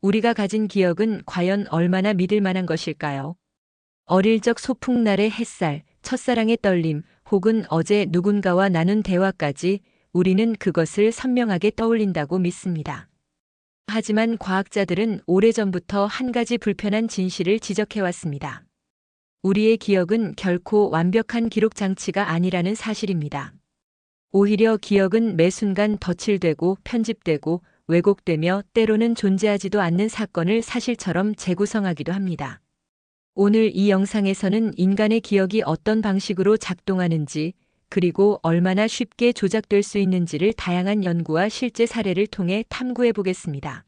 우리가 가진 기억은 과연 얼마나 믿을 만한 것일까요? 어릴 적 소풍날의 햇살, 첫사랑의 떨림, 혹은 어제 누군가와 나눈 대화까지 우리는 그것을 선명하게 떠올린다고 믿습니다. 하지만 과학자들은 오래전부터 한 가지 불편한 진실을 지적해왔습니다. 우리의 기억은 결코 완벽한 기록 장치가 아니라는 사실입니다. 오히려 기억은 매 순간 덧칠되고 편집되고 왜곡되며 때로는 존재하지도 않는 사건을 사실처럼 재구성하기도 합니다. 오늘 이 영상에서는 인간의 기억이 어떤 방식으로 작동하는지, 그리고 얼마나 쉽게 조작될 수 있는지를 다양한 연구와 실제 사례를 통해 탐구해 보겠습니다.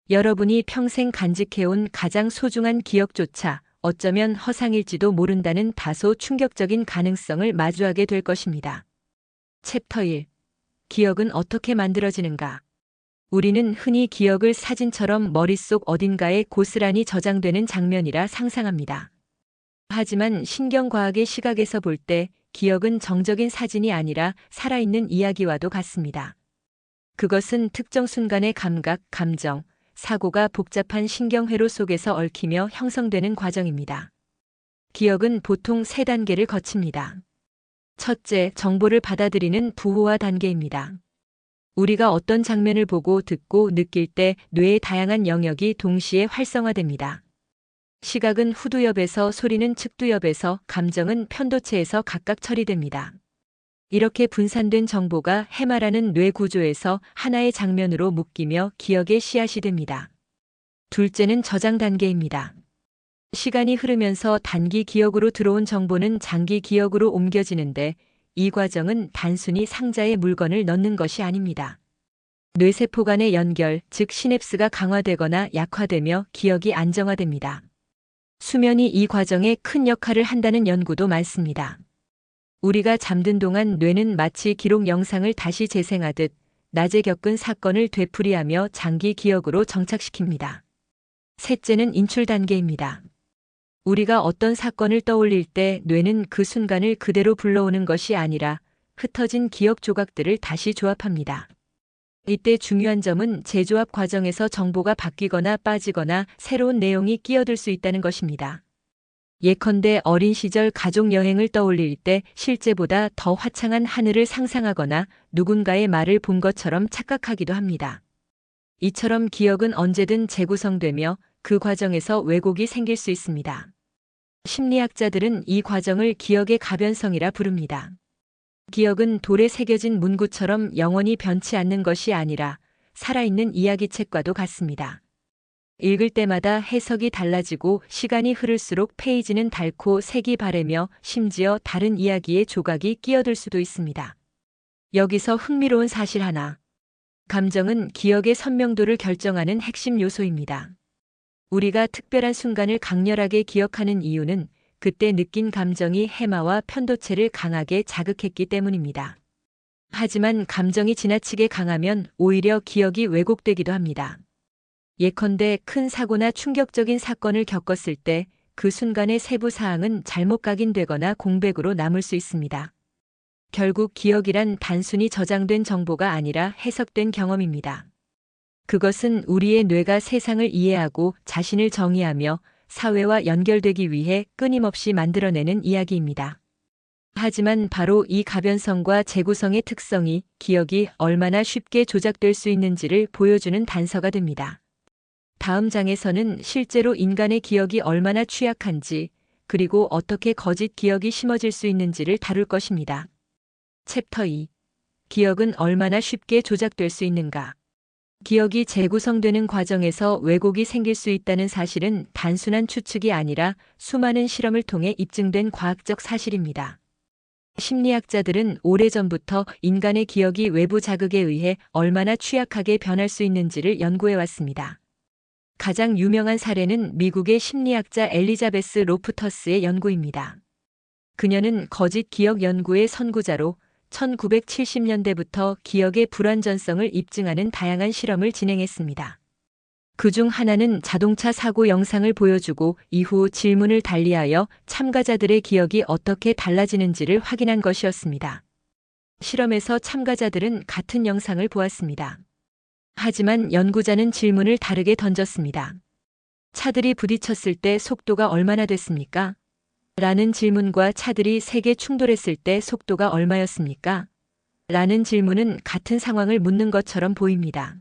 여러분이 평생 간직해온 가장 소중한 기억조차 어쩌면 허상일지도 모른다는 다소 충격적인 가능성을 마주하게 될 것입니다. 챕터 1. 기억은 어떻게 만들어지는가? 우리는 흔히 기억을 사진처럼 머릿속 어딘가에 고스란히 저장되는 장면이라 상상합니다. 하지만 신경과학의 시각에서 볼 때 기억은 정적인 사진이 아니라 살아있는 이야기와도 같습니다. 그것은 특정 순간의 감각, 감정, 사고가 복잡한 신경회로 속에서 얽히며 형성되는 과정입니다. 기억은 보통 3단계를 거칩니다. 첫째, 정보를 받아들이는 부호화 단계입니다. 우리가 어떤 장면을 보고 듣고 느낄 때 뇌의 다양한 영역이 동시에 활성화됩니다. 시각은 후두엽에서, 소리는 측두엽에서, 감정은 편도체에서 각각 처리됩니다. 이렇게 분산된 정보가 해마라는 뇌 구조에서 하나의 장면으로 묶이며 기억의 씨앗이 됩니다. 둘째는 저장 단계입니다. 시간이 흐르면서 단기 기억으로 들어온 정보는 장기 기억으로 옮겨지는데 이 과정은 단순히 상자에 물건을 넣는 것이 아닙니다. 뇌세포 간의 연결, 즉 시냅스가 강화되거나 약화되며 기억이 안정화됩니다. 수면이 이 과정에 큰 역할을 한다는 연구도 많습니다. 우리가 잠든 동안 뇌는 마치 기록 영상을 다시 재생하듯 낮에 겪은 사건을 되풀이하며 장기 기억으로 정착시킵니다. 셋째는 인출 단계입니다. 우리가 어떤 사건을 떠올릴 때 뇌는 그 순간을 그대로 불러오는 것이 아니라 흩어진 기억 조각들을 다시 조합합니다. 이때 중요한 점은 재조합 과정에서 정보가 바뀌거나 빠지거나 새로운 내용이 끼어들 수 있다는 것입니다. 예컨대 어린 시절 가족 여행을 떠올릴 때 실제보다 더 화창한 하늘을 상상하거나 누군가의 말을 본 것처럼 착각하기도 합니다. 이처럼 기억은 언제든 재구성되며 그 과정에서 왜곡이 생길 수 있습니다. 심리학자들은 이 과정을 기억의 가변성이라 부릅니다. 기억은 돌에 새겨진 문구처럼 영원히 변치 않는 것이 아니라 살아있는 이야기책과도 같습니다. 읽을 때마다 해석이 달라지고 시간이 흐를수록 페이지는 닳고 색이 바래며 심지어 다른 이야기의 조각이 끼어들 수도 있습니다. 여기서 흥미로운 사실 하나. 감정은 기억의 선명도를 결정하는 핵심 요소입니다. 우리가 특별한 순간을 강렬하게 기억하는 이유는 그때 느낀 감정이 해마와 편도체를 강하게 자극했기 때문입니다. 하지만 감정이 지나치게 강하면 오히려 기억이 왜곡되기도 합니다. 예컨대 큰 사고나 충격적인 사건을 겪었을 때 그 순간의 세부 사항은 잘못 각인되거나 공백으로 남을 수 있습니다. 결국 기억이란 단순히 저장된 정보가 아니라 해석된 경험입니다. 그것은 우리의 뇌가 세상을 이해하고 자신을 정의하며 사회와 연결되기 위해 끊임없이 만들어내는 이야기입니다. 하지만 바로 이 가변성과 재구성의 특성이 기억이 얼마나 쉽게 조작될 수 있는지를 보여주는 단서가 됩니다. 다음 장에서는 실제로 인간의 기억이 얼마나 취약한지, 그리고 어떻게 거짓 기억이 심어질 수 있는지를 다룰 것입니다. 챕터 2. 기억은 얼마나 쉽게 조작될 수 있는가? 기억이 재구성되는 과정에서 왜곡이 생길 수 있다는 사실은 단순한 추측이 아니라 수많은 실험을 통해 입증된 과학적 사실입니다. 심리학자들은 오래전부터 인간의 기억이 외부 자극에 의해 얼마나 취약하게 변할 수 있는지를 연구해 왔습니다. 가장 유명한 사례는 미국의 심리학자 엘리자베스 로프터스의 연구입니다. 그녀는 거짓 기억 연구의 선구자로 1970년대부터 기억의 불완전성을 입증하는 다양한 실험을 진행했습니다. 그중 하나는 자동차 사고 영상을 보여주고 이후 질문을 달리하여 참가자들의 기억이 어떻게 달라지는지를 확인한 것이었습니다. 실험에서 참가자들은 같은 영상을 보았습니다. 하지만 연구자는 질문을 다르게 던졌습니다. 차들이 부딪혔을 때 속도가 얼마나 됐습니까? 라는 질문과 차들이 세게 충돌했을 때 속도가 얼마였습니까? 라는 질문은 같은 상황을 묻는 것처럼 보입니다.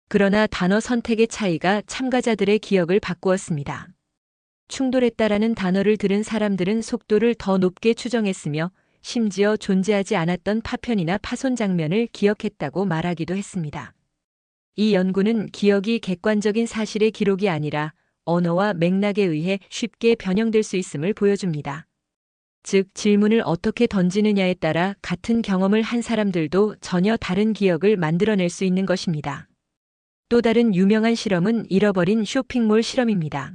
그러나 단어 선택의 차이가 참가자들의 기억을 바꾸었습니다. 충돌했다라는 단어를 들은 사람들은 속도를 더 높게 추정했으며 심지어 존재하지 않았던 파편이나 파손 장면을 기억했다고 말하기도 했습니다. 이 연구는 기억이 객관적인 사실의 기록이 아니라 언어와 맥락에 의해 쉽게 변형될 수 있음을 보여줍니다. 즉, 질문을 어떻게 던지느냐에 따라 같은 경험을 한 사람들도 전혀 다른 기억을 만들어낼 수 있는 것입니다. 또 다른 유명한 실험은 잃어버린 쇼핑몰 실험입니다.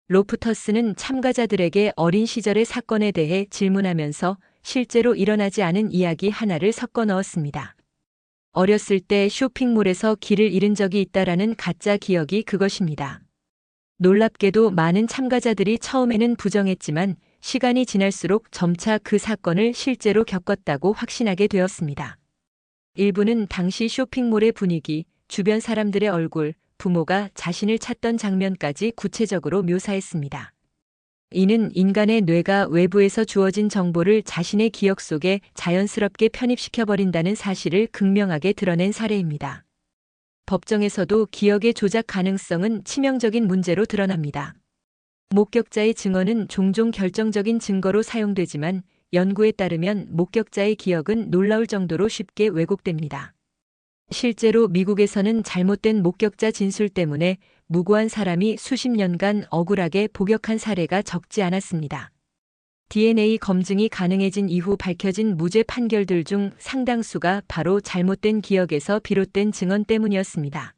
로프터스는 참가자들에게 어린 시절의 사건에 대해 질문하면서 실제로 일어나지 않은 이야기 하나를 섞어 넣었습니다. 어렸을 때 쇼핑몰에서 길을 잃은 적이 있다라는 가짜 기억이 그것입니다. 놀랍게도 많은 참가자들이 처음에는 부정했지만 시간이 지날수록 점차 그 사건을 실제로 겪었다고 확신하게 되었습니다. 일부는 당시 쇼핑몰의 분위기, 주변 사람들의 얼굴, 부모가 자신을 찾던 장면까지 구체적으로 묘사했습니다. 이는 인간의 뇌가 외부에서 주어진 정보를 자신의 기억 속에 자연스럽게 편입시켜버린다는 사실을 극명하게 드러낸 사례입니다. 법정에서도 기억의 조작 가능성은 치명적인 문제로 드러납니다. 목격자의 증언은 종종 결정적인 증거로 사용되지만 연구에 따르면 목격자의 기억은 놀라울 정도로 쉽게 왜곡됩니다. 실제로 미국에서는 잘못된 목격자 진술 때문에 무고한 사람이 수십 년간 억울하게 복역한 사례가 적지 않았습니다. DNA 검증이 가능해진 이후 밝혀진 무죄 판결들 중 상당수가 바로 잘못된 기억에서 비롯된 증언 때문이었습니다.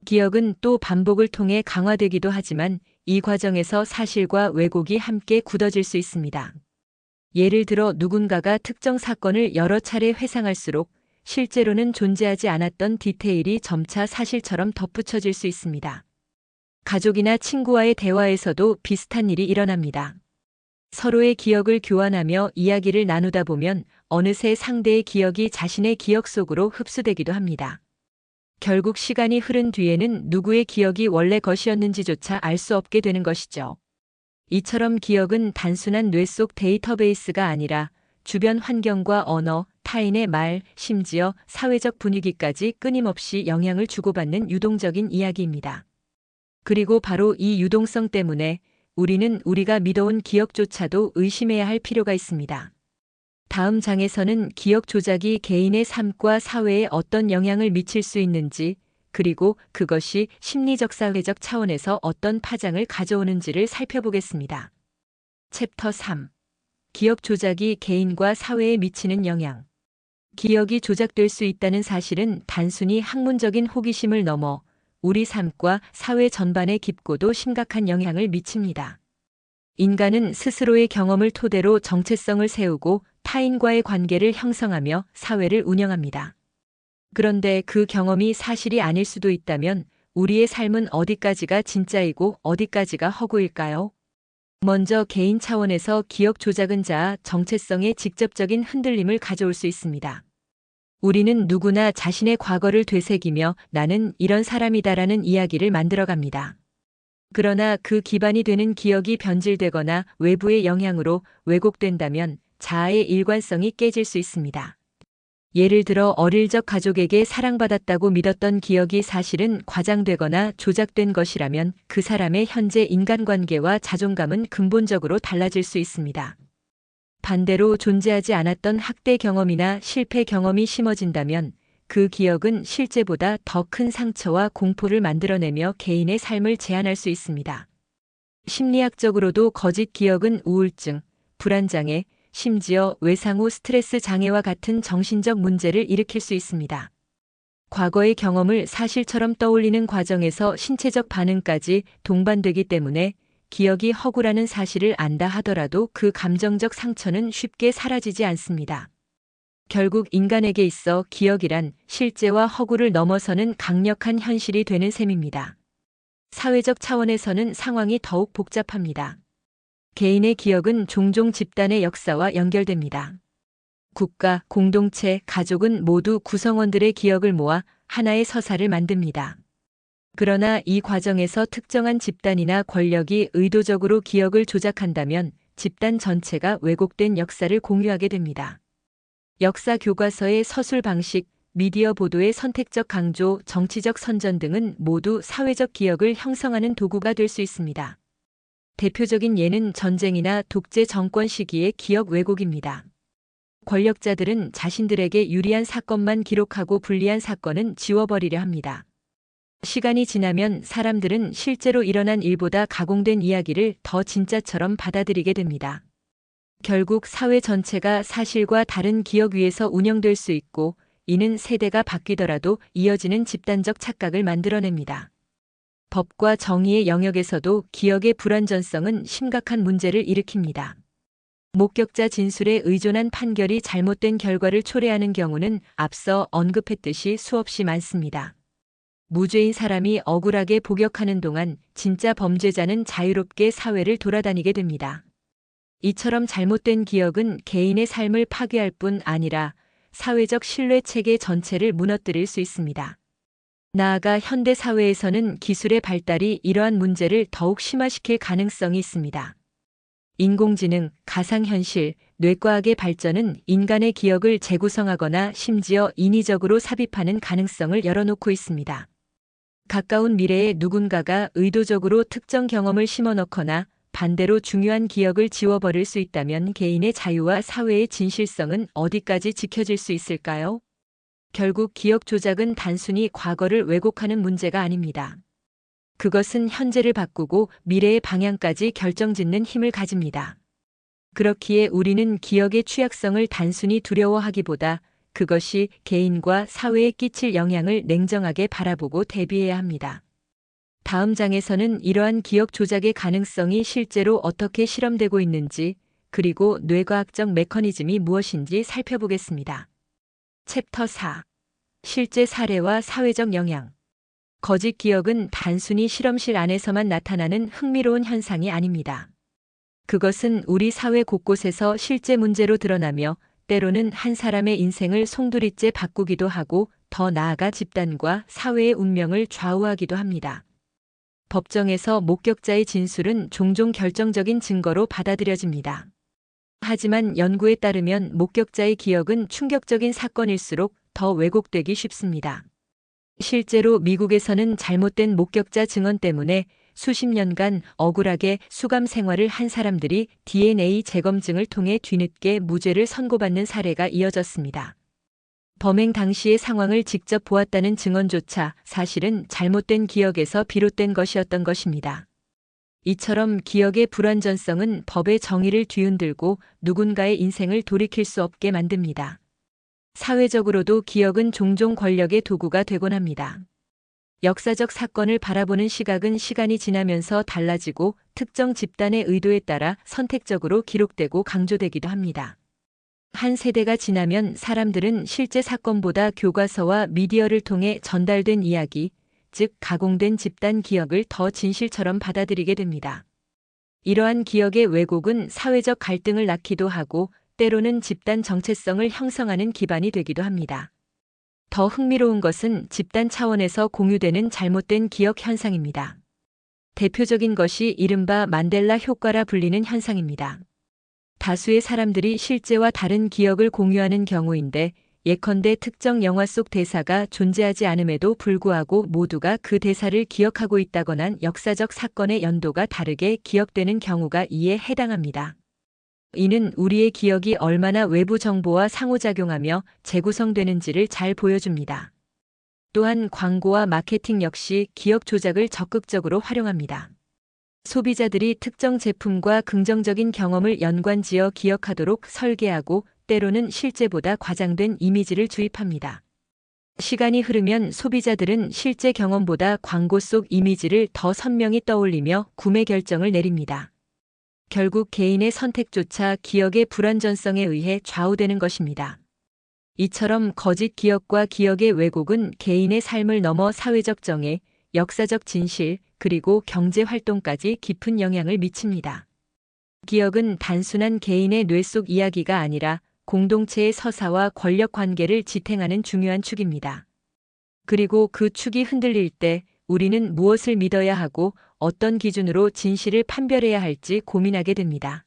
기억은 또 반복을 통해 강화되기도 하지만 이 과정에서 사실과 왜곡이 함께 굳어질 수 있습니다. 예를 들어 누군가가 특정 사건을 여러 차례 회상할수록 실제로는 존재하지 않았던 디테일이 점차 사실처럼 덧붙여질 수 있습니다. 가족이나 친구와의 대화에서도 비슷한 일이 일어납니다. 서로의 기억을 교환하며 이야기를 나누다 보면 어느새 상대의 기억이 자신의 기억 속으로 흡수되기도 합니다. 결국 시간이 흐른 뒤에는 누구의 기억이 원래 것이었는지조차 알 수 없게 되는 것이죠. 이처럼 기억은 단순한 뇌 속 데이터베이스가 아니라 주변 환경과 언어, 타인의 말, 심지어 사회적 분위기까지 끊임없이 영향을 주고받는 유동적인 이야기입니다. 그리고 바로 이 유동성 때문에 우리는 우리가 믿어온 기억조차도 의심해야 할 필요가 있습니다. 다음 장에서는 기억 조작이 개인의 삶과 사회에 어떤 영향을 미칠 수 있는지, 그리고 그것이 심리적 사회적 차원에서 어떤 파장을 가져오는지를 살펴보겠습니다. 챕터 3. 기억 조작이 개인과 사회에 미치는 영향. 기억이 조작될 수 있다는 사실은 단순히 학문적인 호기심을 넘어 우리 삶과 사회 전반에 깊고도 심각한 영향을 미칩니다. 인간은 스스로의 경험을 토대로 정체성을 세우고 타인과의 관계를 형성하며 사회를 운영합니다. 그런데 그 경험이 사실이 아닐 수도 있다면 우리의 삶은 어디까지가 진짜이고 어디까지가 허구일까요? 먼저 개인 차원에서 기억 조작은 자아 정체성에 직접적인 흔들림을 가져올 수 있습니다. 우리는 누구나 자신의 과거를 되새기며 나는 이런 사람이다라는 이야기를 만들어갑니다. 그러나 그 기반이 되는 기억이 변질되거나 외부의 영향으로 왜곡된다면 자아의 일관성이 깨질 수 있습니다. 예를 들어 어릴 적 가족에게 사랑받았다고 믿었던 기억이 사실은 과장되거나 조작된 것이라면 그 사람의 현재 인간관계와 자존감은 근본적으로 달라질 수 있습니다. 반대로 존재하지 않았던 학대 경험이나 실패 경험이 심어진다면 그 기억은 실제보다 더 큰 상처와 공포를 만들어내며 개인의 삶을 제한할 수 있습니다. 심리학적으로도 거짓 기억은 우울증, 불안장애, 심지어 외상 후 스트레스 장애와 같은 정신적 문제를 일으킬 수 있습니다. 과거의 경험을 사실처럼 떠올리는 과정에서 신체적 반응까지 동반되기 때문에 기억이 허구라는 사실을 안다 하더라도 그 감정적 상처는 쉽게 사라지지 않습니다. 결국 인간에게 있어 기억이란 실제와 허구를 넘어서는 강력한 현실이 되는 셈입니다. 사회적 차원에서는 상황이 더욱 복잡합니다. 개인의 기억은 종종 집단의 역사와 연결됩니다. 국가, 공동체, 가족은 모두 구성원들의 기억을 모아 하나의 서사를 만듭니다. 그러나 이 과정에서 특정한 집단이나 권력이 의도적으로 기억을 조작한다면 집단 전체가 왜곡된 역사를 공유하게 됩니다. 역사 교과서의 서술 방식, 미디어 보도의 선택적 강조, 정치적 선전 등은 모두 사회적 기억을 형성하는 도구가 될 수 있습니다. 대표적인 예는 전쟁이나 독재 정권 시기의 기억 왜곡입니다. 권력자들은 자신들에게 유리한 사건만 기록하고 불리한 사건은 지워버리려 합니다. 시간이 지나면 사람들은 실제로 일어난 일보다 가공된 이야기를 더 진짜처럼 받아들이게 됩니다. 결국 사회 전체가 사실과 다른 기억 위에서 운영될 수 있고, 이는 세대가 바뀌더라도 이어지는 집단적 착각을 만들어냅니다. 법과 정의의 영역에서도 기억의 불완전성은 심각한 문제를 일으킵니다. 목격자 진술에 의존한 판결이 잘못된 결과를 초래하는 경우는 앞서 언급했듯이 수없이 많습니다. 무죄인 사람이 억울하게 복역하는 동안 진짜 범죄자는 자유롭게 사회를 돌아다니게 됩니다. 이처럼 잘못된 기억은 개인의 삶을 파괴할 뿐 아니라 사회적 신뢰 체계 전체를 무너뜨릴 수 있습니다. 나아가 현대 사회에서는 기술의 발달이 이러한 문제를 더욱 심화시킬 가능성이 있습니다. 인공지능, 가상현실, 뇌과학의 발전은 인간의 기억을 재구성하거나 심지어 인위적으로 삽입하는 가능성을 열어놓고 있습니다. 가까운 미래에 누군가가 의도적으로 특정 경험을 심어넣거나 반대로 중요한 기억을 지워버릴 수 있다면 개인의 자유와 사회의 진실성은 어디까지 지켜질 수 있을까요? 결국 기억 조작은 단순히 과거를 왜곡하는 문제가 아닙니다. 그것은 현재를 바꾸고 미래의 방향까지 결정짓는 힘을 가집니다. 그렇기에 우리는 기억의 취약성을 단순히 두려워하기보다 그것이 개인과 사회에 끼칠 영향을 냉정하게 바라보고 대비해야 합니다. 다음 장에서는 이러한 기억 조작의 가능성이 실제로 어떻게 실험되고 있는지, 그리고 뇌과학적 메커니즘이 무엇인지 살펴보겠습니다. 챕터 4. 실제 사례와 사회적 영향. 거짓 기억은 단순히 실험실 안에서만 나타나는 흥미로운 현상이 아닙니다. 그것은 우리 사회 곳곳에서 실제 문제로 드러나며 때로는 한 사람의 인생을 송두리째 바꾸기도 하고 더 나아가 집단과 사회의 운명을 좌우하기도 합니다. 법정에서 목격자의 진술은 종종 결정적인 증거로 받아들여집니다. 하지만 연구에 따르면 목격자의 기억은 충격적인 사건일수록 더 왜곡되기 쉽습니다. 실제로 미국에서는 잘못된 목격자 증언 때문에 수십 년간 억울하게 수감 생활을 한 사람들이 DNA 재검증을 통해 뒤늦게 무죄를 선고받는 사례가 이어졌습니다. 범행 당시의 상황을 직접 보았다는 증언조차 사실은 잘못된 기억에서 비롯된 것이었던 것입니다. 이처럼 기억의 불완전성은 법의 정의를 뒤흔들고 누군가의 인생을 돌이킬 수 없게 만듭니다. 사회적으로도 기억은 종종 권력의 도구가 되곤 합니다. 역사적 사건을 바라보는 시각은 시간이 지나면서 달라지고 특정 집단의 의도에 따라 선택적으로 기록되고 강조되기도 합니다. 한 세대가 지나면 사람들은 실제 사건보다 교과서와 미디어를 통해 전달된 이야기, 즉 가공된 집단 기억을 더 진실처럼 받아들이게 됩니다. 이러한 기억의 왜곡은 사회적 갈등을 낳기도 하고 때로는 집단 정체성을 형성하는 기반이 되기도 합니다. 더 흥미로운 것은 집단 차원에서 공유되는 잘못된 기억 현상입니다. 대표적인 것이 이른바 만델라 효과라 불리는 현상입니다. 다수의 사람들이 실제와 다른 기억을 공유하는 경우인데, 예컨대 특정 영화 속 대사가 존재하지 않음에도 불구하고 모두가 그 대사를 기억하고 있다거나 역사적 사건의 연도가 다르게 기억되는 경우가 이에 해당합니다. 이는 우리의 기억이 얼마나 외부 정보와 상호작용하며 재구성되는지를 잘 보여줍니다. 또한 광고와 마케팅 역시 기억 조작을 적극적으로 활용합니다. 소비자들이 특정 제품과 긍정적인 경험을 연관지어 기억하도록 설계하고 때로는 실제보다 과장된 이미지를 주입합니다. 시간이 흐르면 소비자들은 실제 경험보다 광고 속 이미지를 더 선명히 떠올리며 구매 결정을 내립니다. 결국 개인의 선택조차 기억의 불완전성에 의해 좌우되는 것입니다. 이처럼 거짓 기억과 기억의 왜곡은 개인의 삶을 넘어 사회적 정의, 역사적 진실, 그리고 경제 활동까지 깊은 영향을 미칩니다. 기억은 단순한 개인의 뇌 속 이야기가 아니라 공동체의 서사와 권력 관계를 지탱하는 중요한 축입니다. 그리고 그 축이 흔들릴 때 우리는 무엇을 믿어야 하고 어떤 기준으로 진실을 판별해야 할지 고민하게 됩니다.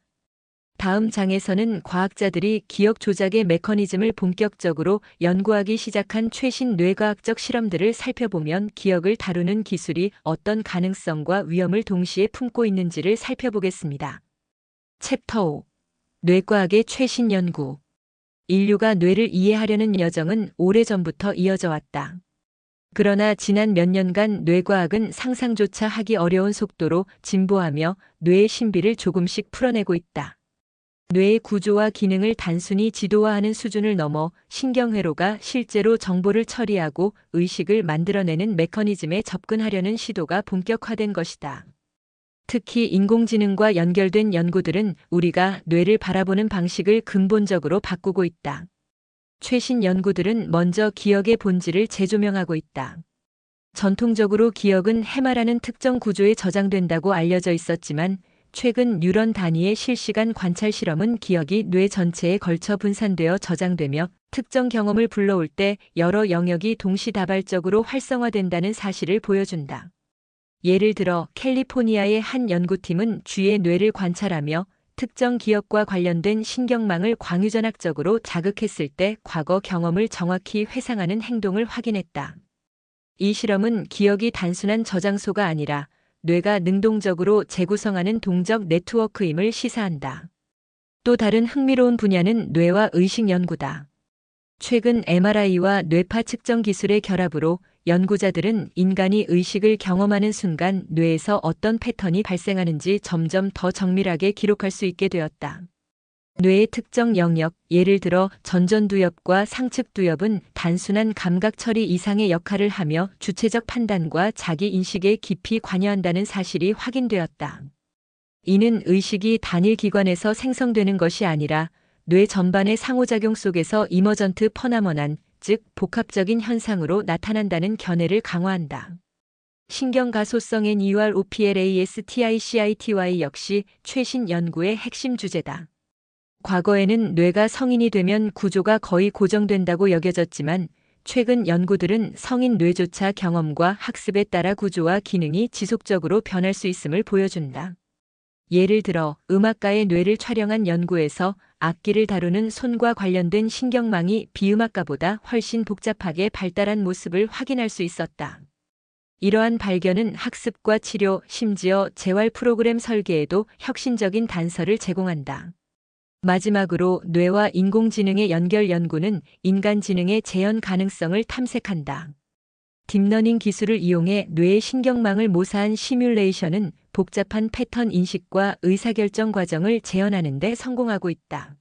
다음 장에서는 과학자들이 기억 조작의 메커니즘을 본격적으로 연구하기 시작한 최신 뇌과학적 실험들을 살펴보면 기억을 다루는 기술이 어떤 가능성과 위험을 동시에 품고 있는지를 살펴보겠습니다. 챕터 5. 뇌과학의 최신 연구. 인류가 뇌를 이해하려는 여정은 오래전부터 이어져 왔다. 그러나 지난 몇 년간 뇌과학은 상상조차 하기 어려운 속도로 진보하며 뇌의 신비를 조금씩 풀어내고 있다. 뇌의 구조와 기능을 단순히 지도화하는 수준을 넘어 신경회로가 실제로 정보를 처리하고 의식을 만들어내는 메커니즘에 접근하려는 시도가 본격화된 것이다. 특히 인공지능과 연결된 연구들은 우리가 뇌를 바라보는 방식을 근본적으로 바꾸고 있다. 최신 연구들은 먼저 기억의 본질을 재조명하고 있다. 전통적으로 기억은 해마라는 특정 구조에 저장된다고 알려져 있었지만 최근 뉴런 단위의 실시간 관찰 실험은 기억이 뇌 전체에 걸쳐 분산되어 저장되며 특정 경험을 불러올 때 여러 영역이 동시다발적으로 활성화된다는 사실을 보여준다. 예를 들어 캘리포니아의 한 연구팀은 쥐의 뇌를 관찰하며 특정 기억과 관련된 신경망을 광유전학적으로 자극했을 때 과거 경험을 정확히 회상하는 행동을 확인했다. 이 실험은 기억이 단순한 저장소가 아니라 뇌가 능동적으로 재구성하는 동적 네트워크임을 시사한다. 또 다른 흥미로운 분야는 뇌와 의식 연구다. 최근 MRI와 뇌파 측정 기술의 결합으로 연구자들은 인간이 의식을 경험하는 순간 뇌에서 어떤 패턴이 발생하는지 점점 더 정밀하게 기록할 수 있게 되었다. 뇌의 특정 영역, 예를 들어 전전두엽과 상측두엽은 단순한 감각 처리 이상의 역할을 하며 주체적 판단과 자기 인식에 깊이 관여한다는 사실이 확인되었다. 이는 의식이 단일 기관에서 생성되는 것이 아니라 뇌 전반의 상호작용 속에서 이머전트 퍼나머난, 즉 복합적인 현상으로 나타난다는 견해를 강화한다. 신경가소성 NEUROPLASTICITY 역시 최신 연구의 핵심 주제다. 과거에는 뇌가 성인이 되면 구조가 거의 고정된다고 여겨졌지만 최근 연구들은 성인 뇌조차 경험과 학습에 따라 구조와 기능이 지속적으로 변할 수 있음을 보여준다. 예를 들어 음악가의 뇌를 촬영한 연구에서 악기를 다루는 손과 관련된 신경망이 비음악가보다 훨씬 복잡하게 발달한 모습을 확인할 수 있었다. 이러한 발견은 학습과 치료, 심지어 재활 프로그램 설계에도 혁신적인 단서를 제공한다. 마지막으로 뇌와 인공지능의 연결 연구는 인간 지능의 재현 가능성을 탐색한다. 딥러닝 기술을 이용해 뇌의 신경망을 모사한 시뮬레이션은 복잡한 패턴 인식과 의사결정 과정을 재현하는 데 성공하고 있다.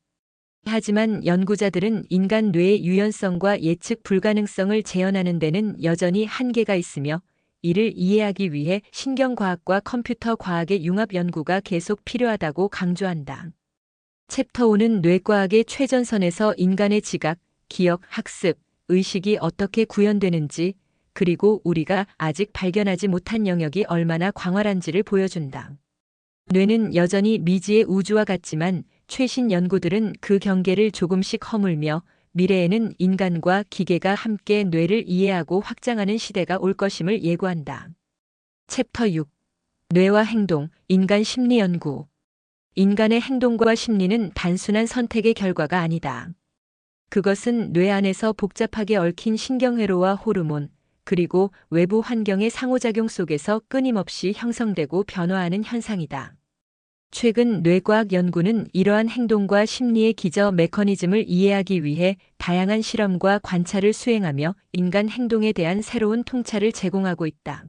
하지만 연구자들은 인간 뇌의 유연성과 예측 불가능성을 재현하는 데는 여전히 한계가 있으며 이를 이해하기 위해 신경과학과 컴퓨터 과학의 융합 연구가 계속 필요하다고 강조한다. 챕터 5는 뇌과학의 최전선에서 인간의 지각, 기억, 학습, 의식이 어떻게 구현되는지 그리고 우리가 아직 발견하지 못한 영역이 얼마나 광활한지를 보여준다. 뇌는 여전히 미지의 우주와 같지만 최신 연구들은 그 경계를 조금씩 허물며 미래에는 인간과 기계가 함께 뇌를 이해하고 확장하는 시대가 올 것임을 예고한다. 챕터 6. 뇌와 행동, 인간 심리 연구. 인간의 행동과 심리는 단순한 선택의 결과가 아니다. 그것은 뇌 안에서 복잡하게 얽힌 신경회로와 호르몬, 그리고 외부 환경의 상호작용 속에서 끊임없이 형성되고 변화하는 현상이다. 최근 뇌과학 연구는 이러한 행동과 심리의 기저 메커니즘을 이해하기 위해 다양한 실험과 관찰을 수행하며 인간 행동에 대한 새로운 통찰을 제공하고 있다.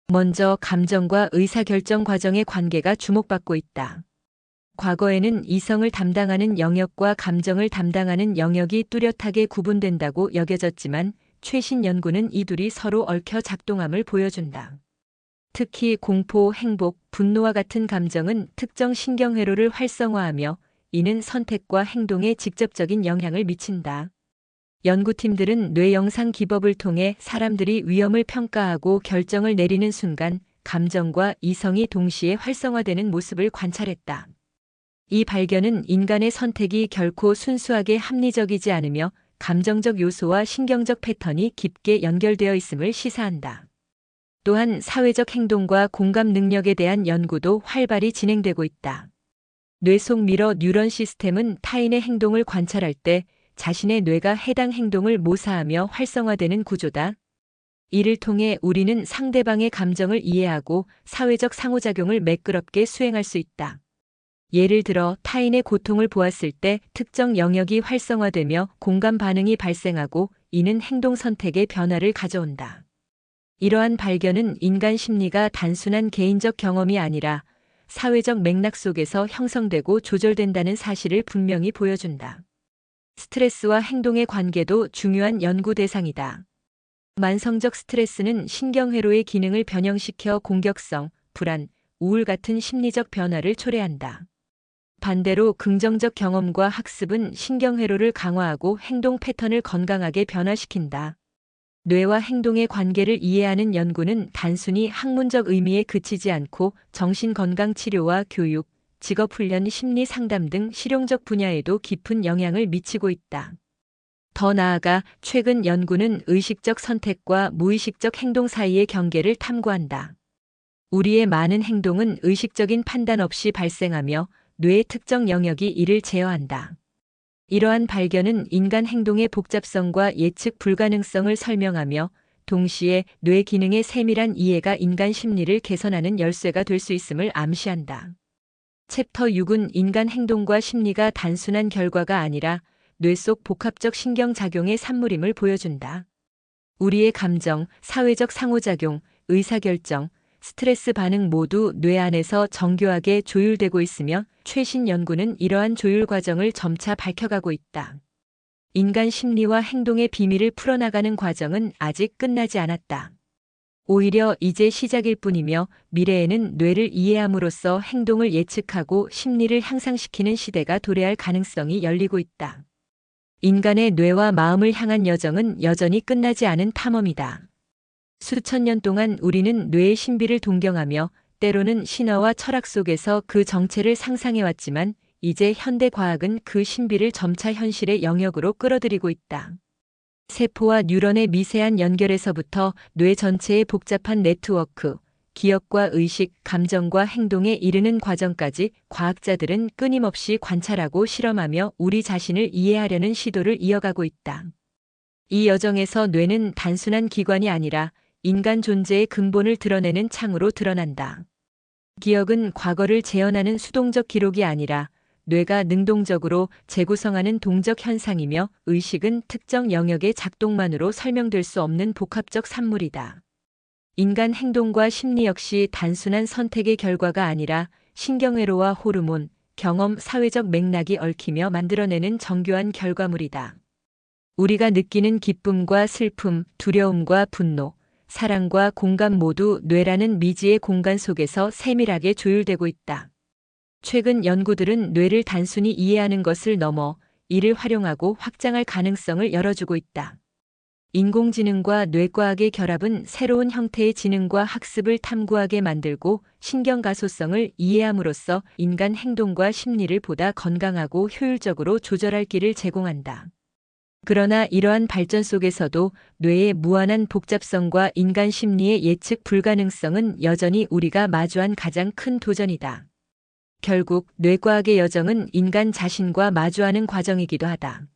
먼저 감정과 의사결정 과정의 관계가 주목받고 있다. 과거에는 이성을 담당하는 영역과 감정을 담당하는 영역이 뚜렷하게 구분된다고 여겨졌지만 최신 연구는 이 둘이 서로 얽혀 작동함을 보여준다. 특히 공포, 행복, 분노와 같은 감정은 특정 신경회로를 활성화하며 이는 선택과 행동에 직접적인 영향을 미친다. 연구팀들은 뇌 영상 기법을 통해 사람들이 위험을 평가하고 결정을 내리는 순간 감정과 이성이 동시에 활성화되는 모습을 관찰했다. 이 발견은 인간의 선택이 결코 순수하게 합리적이지 않으며 감정적 요소와 신경적 패턴이 깊게 연결되어 있음을 시사한다. 또한 사회적 행동과 공감 능력에 대한 연구도 활발히 진행되고 있다. 뇌 속 미러 뉴런 시스템은 타인의 행동을 관찰할 때 자신의 뇌가 해당 행동을 모사하며 활성화되는 구조다. 이를 통해 우리는 상대방의 감정을 이해하고 사회적 상호작용을 매끄럽게 수행할 수 있다. 예를 들어 타인의 고통을 보았을 때 특정 영역이 활성화되며 공감 반응이 발생하고 이는 행동 선택의 변화를 가져온다. 이러한 발견은 인간 심리가 단순한 개인적 경험이 아니라 사회적 맥락 속에서 형성되고 조절된다는 사실을 분명히 보여준다. 스트레스와 행동의 관계도 중요한 연구 대상이다. 만성적 스트레스는 신경회로의 기능을 변형시켜 공격성, 불안, 우울 같은 심리적 변화를 초래한다. 반대로 긍정적 경험과 학습은 신경회로를 강화하고 행동 패턴을 건강하게 변화시킨다. 뇌와 행동의 관계를 이해하는 연구는 단순히 학문적 의미에 그치지 않고 정신건강 치료와 교육, 직업훈련, 심리 상담 등 실용적 분야에도 깊은 영향을 미치고 있다. 더 나아가 최근 연구는 의식적 선택과 무의식적 행동 사이의 경계를 탐구한다. 우리의 많은 행동은 의식적인 판단 없이 발생하며 뇌의 특정 영역이 이를 제어한다. 이러한 발견은 인간 행동의 복잡성과 예측 불가능성을 설명하며 동시에 뇌 기능의 세밀한 이해가 인간 심리를 개선하는 열쇠가 될 수 있음을 암시한다. 챕터 6은 인간 행동과 심리가 단순한 결과가 아니라 뇌 속 복합적 신경작용의 산물임을 보여준다. 우리의 감정, 사회적 상호작용, 의사결정, 스트레스 반응 모두 뇌 안에서 정교하게 조율되고 있으며 최신 연구는 이러한 조율 과정을 점차 밝혀가고 있다. 인간 심리와 행동의 비밀을 풀어나가는 과정은 아직 끝나지 않았다. 오히려 이제 시작일 뿐이며 미래에는 뇌를 이해함으로써 행동을 예측하고 심리를 향상시키는 시대가 도래할 가능성이 열리고 있다. 인간의 뇌와 마음을 향한 여정은 여전히 끝나지 않은 탐험이다. 수천 년 동안 우리는 뇌의 신비를 동경하며 때로는 신화와 철학 속에서 그 정체를 상상해왔지만 이제 현대 과학은 그 신비를 점차 현실의 영역으로 끌어들이고 있다. 세포와 뉴런의 미세한 연결에서부터 뇌 전체의 복잡한 네트워크, 기억과 의식, 감정과 행동에 이르는 과정까지 과학자들은 끊임없이 관찰하고 실험하며 우리 자신을 이해하려는 시도를 이어가고 있다. 이 여정에서 뇌는 단순한 기관이 아니라 인간 존재의 근본을 드러내는 창으로 드러난다. 기억은 과거를 재현하는 수동적 기록이 아니라 뇌가 능동적으로 재구성하는 동적 현상이며 의식은 특정 영역의 작동만으로 설명될 수 없는 복합적 산물이다. 인간 행동과 심리 역시 단순한 선택의 결과가 아니라 신경회로와 호르몬, 경험, 사회적 맥락이 얽히며 만들어내는 정교한 결과물이다. 우리가 느끼는 기쁨과 슬픔, 두려움과 분노, 사랑과 공감 모두 뇌라는 미지의 공간 속에서 세밀하게 조율되고 있다. 최근 연구들은 뇌를 단순히 이해하는 것을 넘어 이를 활용하고 확장할 가능성을 열어주고 있다. 인공지능과 뇌과학의 결합은 새로운 형태의 지능과 학습을 탐구하게 만들고 신경가소성을 이해함으로써 인간 행동과 심리를 보다 건강하고 효율적으로 조절할 길을 제공한다. 그러나 이러한 발전 속에서도 뇌의 무한한 복잡성과 인간 심리의 예측 불가능성은 여전히 우리가 마주한 가장 큰 도전이다. 결국 뇌과학의 여정은 인간 자신과 마주하는 과정이기도 하다.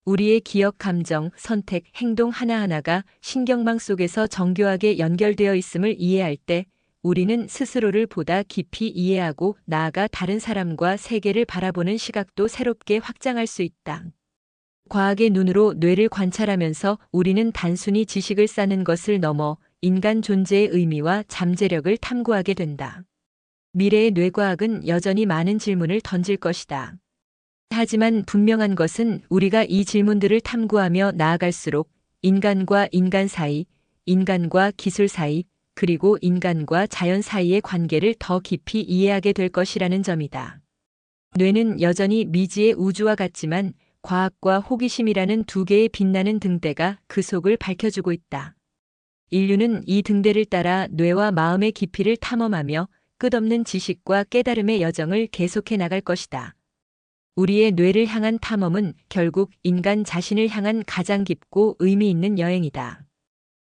우리의 기억, 감정, 선택, 행동 하나하나가 신경망 속에서 정교하게 연결되어 있음을 이해할 때 우리는 스스로를 보다 깊이 이해하고 나아가 다른 사람과 세계를 바라보는 시각도 새롭게 확장할 수 있다. 과학의 눈으로 뇌를 관찰하면서 우리는 단순히 지식을 쌓는 것을 넘어 인간 존재의 의미와 잠재력을 탐구하게 된다. 미래의 뇌과학은 여전히 많은 질문을 던질 것이다. 하지만 분명한 것은 우리가 이 질문들을 탐구하며 나아갈수록 인간과 인간 사이, 인간과 기술 사이, 그리고 인간과 자연 사이의 관계를 더 깊이 이해하게 될 것이라는 점이다. 뇌는 여전히 미지의 우주와 같지만 과학과 호기심이라는 두 개의 빛나는 등대가 그 속을 밝혀주고 있다. 인류는 이 등대를 따라 뇌와 마음의 깊이를 탐험하며 끝없는 지식과 깨달음의 여정을 계속해 나갈 것이다. 우리의 뇌를 향한 탐험은 결국 인간 자신을 향한 가장 깊고 의미 있는 여행이다.